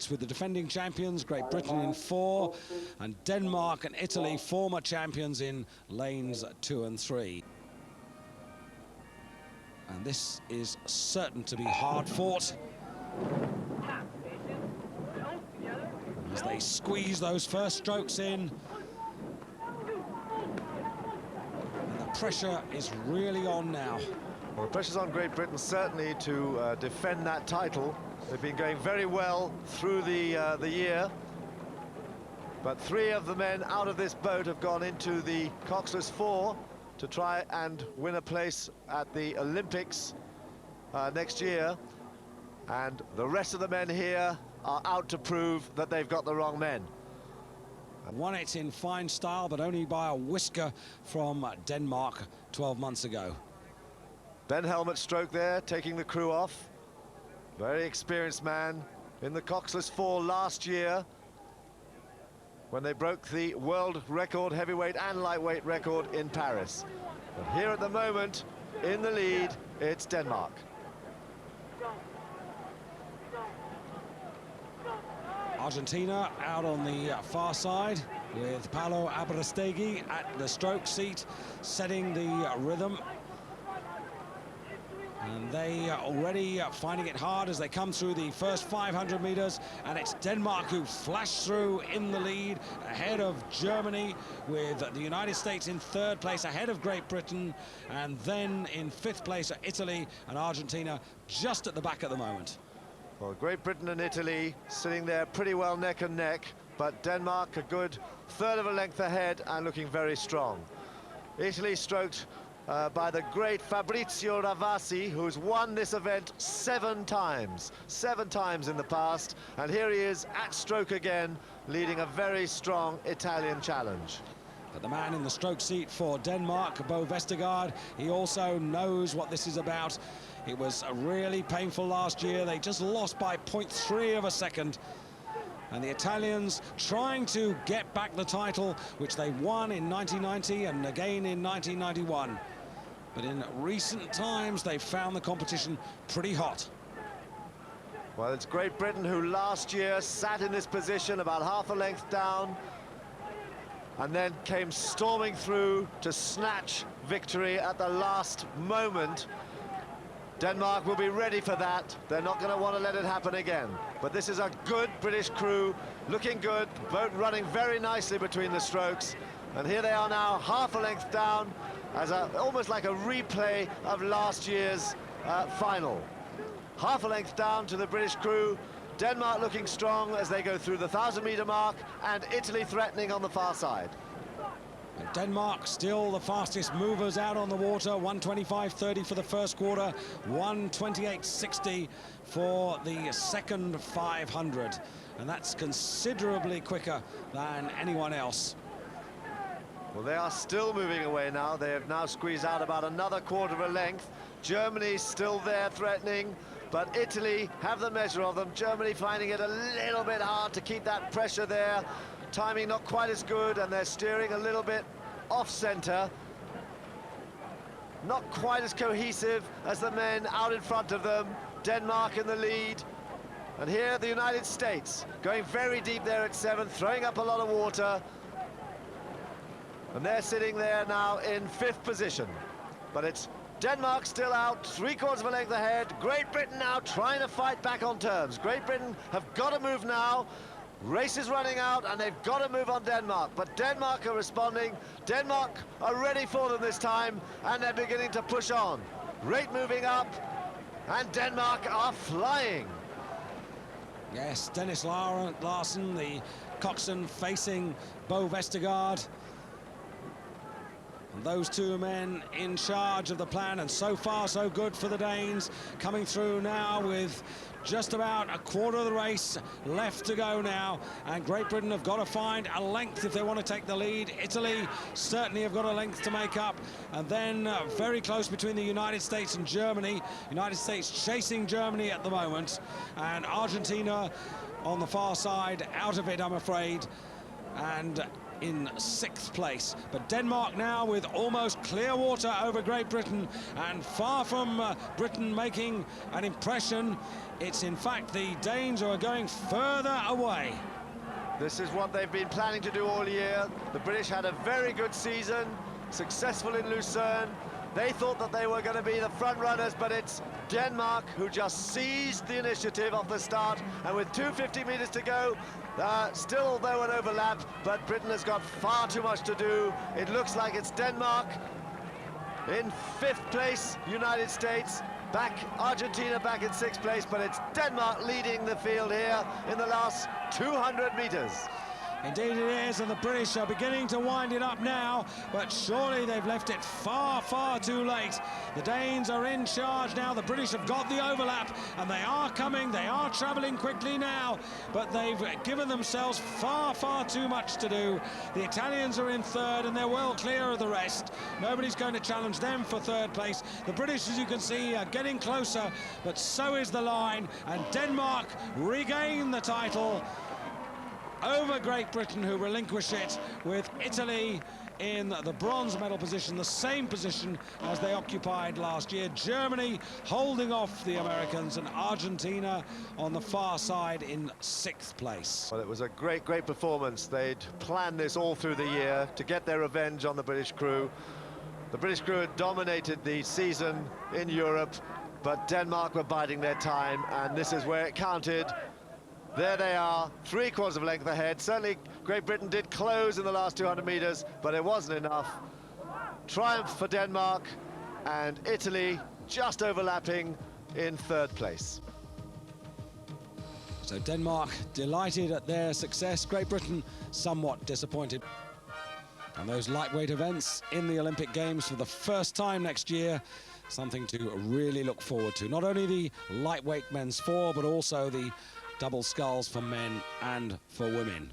With the defending champions, Great Britain in 4, and Denmark and Italy, former champions, in lanes 2 and 3. And this is certain to be hard fought as they squeeze those first strokes in. And the pressure is really on now. Well, the pressure's on Great Britain, certainly, to defend that title. They've been going very well through the year, but 3 of the men out of this boat have gone into the Coxless 4 to try and win a place at the Olympics next year, and the rest of the men here are out to prove that they've got the wrong men. Won it in fine style, but only by a whisker from Denmark 12 months ago. Ben helmet stroke there, taking the crew off. Very experienced man in the Coxless 4 last year when they broke the world record, heavyweight and lightweight record in Paris. But here at the moment, in the lead, it's Denmark. Argentina out on the far side with Paolo Abrastegui at the stroke seat, setting the rhythm. And they are already finding it hard as they come through the first 500 meters, and it's Denmark who flash through in the lead, ahead of Germany, with the United States in 3rd place, ahead of Great Britain, and then in 5th place are Italy and Argentina, just at the back at the moment. Well, Great Britain and Italy sitting there pretty well neck and neck, but Denmark a good 1/3 of a length ahead and looking very strong. Italy stroked by the great Fabrizio Ravasi, who's won this event 7 times in the past, and here he is at stroke again, leading a very strong Italian challenge. But the man in the stroke seat for Denmark, Bo Vestergaard, he also knows what this is about. It was really painful last year. They just lost by 0.3 of a second. And the Italians trying to get back the title, which they won in 1990 and again in 1991. But in recent times, they've found the competition pretty hot. Well, it's Great Britain who last year sat in this position about half a length down and then came storming through to snatch victory at the last moment. Denmark will be ready for that. They're not going to want to let it happen again. But this is a good British crew, looking good, boat running very nicely between the strokes. And here they are now, half a length down, as almost like a replay of last year's final. Half a length down to the British crew. Denmark looking strong as they go through the 1,000-meter mark, and Italy threatening on the far side. And Denmark still the fastest movers out on the water, 1:25.30 for the first quarter, 1:28.60 for the second 500. And that's considerably quicker than anyone else. Well, they are still moving away now. They have now squeezed out about another 1/4 of a length. Germany's still there threatening, but Italy have the measure of them. Germany finding it a little bit hard to keep that pressure there. Timing not quite as good, and they're steering a little bit off-center. Not quite as cohesive as the men out in front of them. Denmark in the lead. And here the United States going very deep there at 7, throwing up a lot of water. And they're sitting there now in 5th position. But it's Denmark still out, 3/4 of a length ahead. Great Britain now trying to fight back on terms. Great Britain have got to move now. Race is running out, and they've got to move on Denmark. But Denmark are responding. Denmark are ready for them this time, and they're beginning to push on. Rate moving up, and Denmark are flying. Yes, Dennis Larsen, the coxswain, facing Bo Vestergaard. And those 2 men in charge of the plan, and so far so good for the Danes, coming through now with just about a 1/4 of the race left to go now, and Great Britain have got to find a length if they want to take the lead. Italy certainly have got a length to make up, and then very close between the United States and Germany. United States chasing Germany at the moment, and Argentina on the far side, out of it, I'm afraid. And in 6th place. But Denmark now with almost clear water over Great Britain, and far from Britain making an impression, it's in fact the Danes who are going further away. This is what they've been planning to do all year. The British had a very good season, successful in Lucerne. They thought that they were going to be the front runners, but it's Denmark who just seized the initiative off the start, and with 250 meters to go, still although an overlap, but Britain has got far too much to do. It looks like it's Denmark in 5th place, United States back, Argentina back in 6th place, but it's Denmark leading the field here in the last 200 meters. Indeed it is, and the British are beginning to wind it up now, but surely they've left it far, far too late. The Danes are in charge now. The British have got the overlap, and they are coming, they are travelling quickly now, but they've given themselves far, far too much to do. The Italians are in 3rd, and they're well clear of the rest. Nobody's going to challenge them for 3rd place. The British, as you can see, are getting closer, but so is the line, and Denmark regain the title over Great Britain, who relinquish it, with Italy in the bronze medal position, the same position as they occupied last year. Germany holding off the Americans, and Argentina on the far side in 6th place. Well, it was a great, great performance. They'd planned this all through the year to get their revenge on the British crew. The British crew had dominated the season in Europe, but Denmark were biding their time, and this is where it counted. There they are, 3/4 of a length ahead. Certainly Great Britain did close in the last 200 meters, but it wasn't enough. Triumph for Denmark, and Italy just overlapping in 3rd place. So Denmark delighted at their success, Great Britain somewhat disappointed. And those lightweight events in the Olympic Games for the first time next year, something to really look forward to. Not only the lightweight men's 4, but also the double sculls for men and for women.